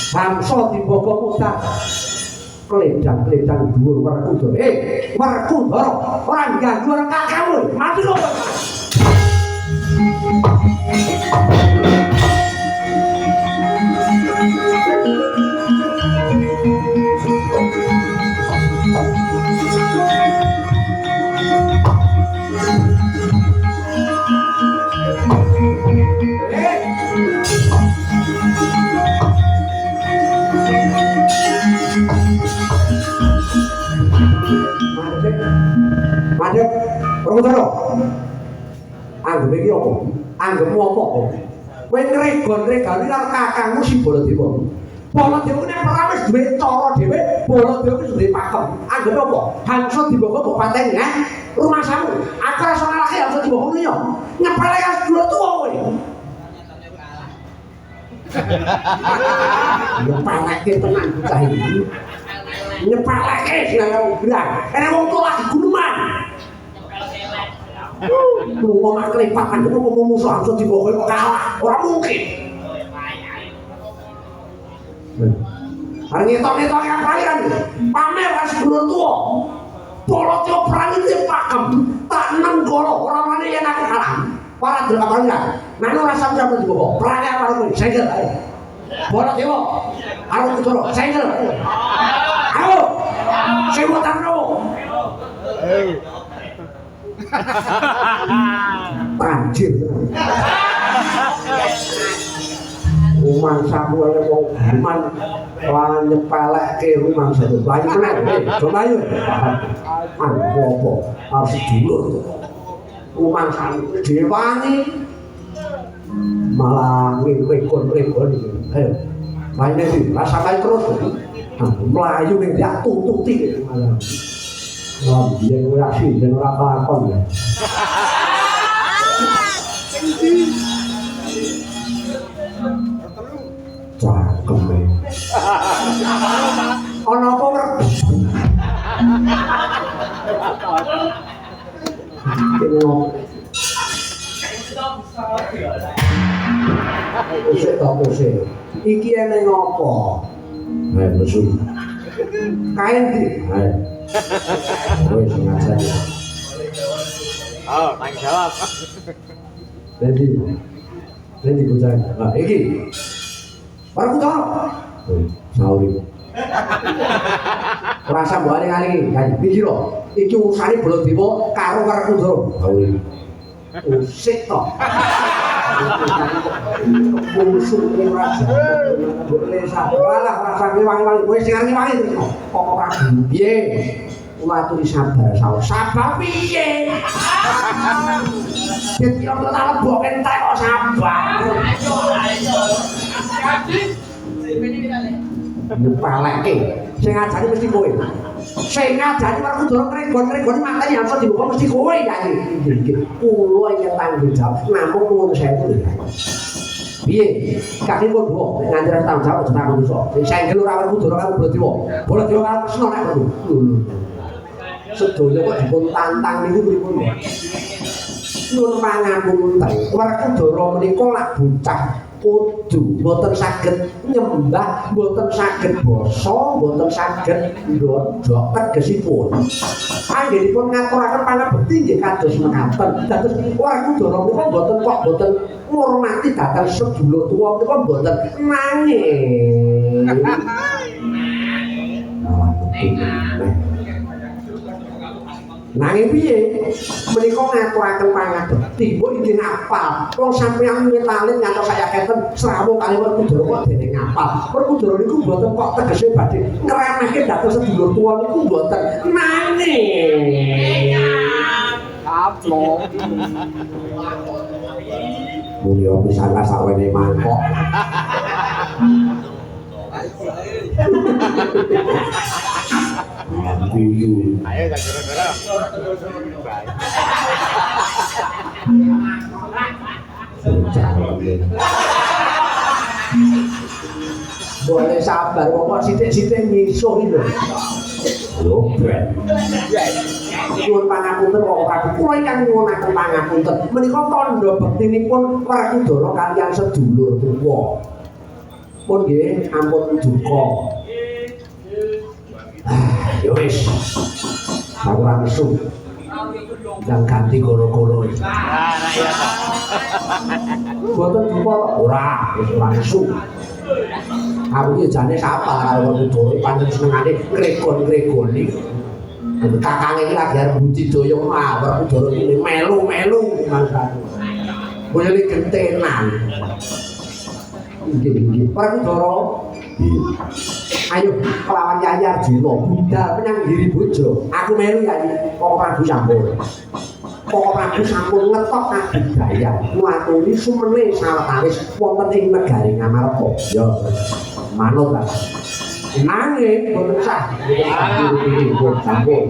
Bangsa dibawa putar keledang-keledang dhuwur Werkudara. Werkudara, ora ganggu orang kakakmu. Mati lho. Madep, Werkudara. Anggep iki apa? Anggepmu apa? Kowe ngregon-regani karo kakangmu si Baladewa. Baladewa nek perang wis duwe cara dhewe, Baladewa wis duwe pakem. Anggep apa? Bangsa dibawa mbok pateni, rumah samu. Aku rasa nalake bangsa dibawa liya. Nyepele karo sedulur tuwa kowe. Nyepeleke tenan bocah iki. Nyepeleke sing nang ugrang. Enek wong tuwa lagi guneman. Lu ngomong kelepakan, lu ngomong musuh langsung dibawa kok kalah, orang mungkin. Hari nyetok-nyetok yang kalian, pamer kan sebelum tua. Baladewa perang itu pakem, tak nenggolo orang mana yang aku kalah. Para delok apa enggak? Nanu rasa berapa dibawa? Perangnya apa lu? Segel. Baladewa, arep kutoro, segel. Ayo, sebutan lu. Banjir. Rumah samu ae wong man lan nyepelekke rumah satu. Bayu tenan. Coba ayo. Apa harus dulur. Rumah samu dewani malah ngekon-ngekon iki. Ayo. Bayine iki rasa bae terus. Melayu ning dia tututi malah. Wah, dia kowe asih den ora lakon ya. Cakeme. Ana apa ngrep? Usik. Iki ene ngopo? Mesu. Kain di. Wes ngajar. Oh, tanggung jawab. Jadi bocah. Nah, iki. Werkudara. Sauri. Rasa mbok aling-aling iki. Iki lho, iki urusane Baladewa karo Werkudara. Sauri. Usik to. Musuh raja. Boleh sabalah rasane wangi-wangi. Wis sing wangi-wangi terus. Kok ora piye? Maturi sabar, sabar piye? Dadi ora tak lebok entek kok sabar. Nyepeleke. Sing ngajari mesti kowe. Sing ngajari Werkudara ngregon-ngregoni mateni harus dibuka mesti kowe ya iki. Kulo yang tanggung jawab namung ngono sewu lho. Piye? Kaki kok duwe nganti tanggung jawab jeneng manusa. Sing senggel ora Werkudara karo Baladewa. Baladewa karo Kresna nek perlu. Sedaya kok dipun tantang niku pripun? Nuwun pangapunten. Werkudara menika lak bocah kudu mboten saged nyembah, mboten saged basa, mboten saged ndodhok tegesipun. Anggenipun ngaturaken pangabekti nggih kados mekaten. Dados Werkudara menika mboten ngurmati dhateng sedulur tuwa menika mboten nanging. Nanging piye? Menika ngaturaken pangabekti, mbok inggih ngapal. Wong sampeyan metalin ngantos saya keten srawung kali Werkudara kok dene ngapal. Werkudara niku mboten kok tegese badhe ngremehke dhateng sedulur tuwa niku mboten. Nanging kaplo. Mulya pisan sawene mangkok. Ayo tak gara-gara. Boleh sabar, kok sithik-sithik misuh iki lho. Lho, ben. Nyuwun pangapunten kok Prabu. Kula ingkang nyuwunaken pangapunten. Menika tandha bektinipun Werkudara kaliyan sedulur tuwa. pun nggih ampun duka. Ya wis. Aku ora nesu. Yang ganti golo-golo. Boten duka ora, wis ora nesu. Aku iki jane sapal karo Kudoro pancen senengane kregon-kregoni. Kakange iki lagi arep budidaya mawar Kudoro iki melu-melu mangkat. Boleh gentenan. Nggih. Para Kudoro. Ayo kelawan Yayi Arjuna budal menyang Giri Bojo. Aku melu Yayi. Kok Prabu sampun. Kok Prabu sampun ngetok kabudaya. Nuaturi sumene sawetawis wonten ing negari Ngamarta. Ya. Manut ta. Nanging boten sah. Boten sampun.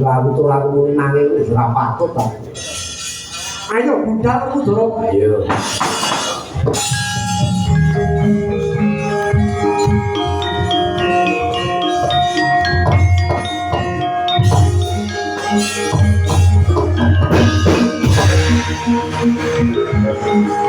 Lah betul aku muni nanging wis ora patut ta. Ayo budal Kudoro. Ayo. Thank you.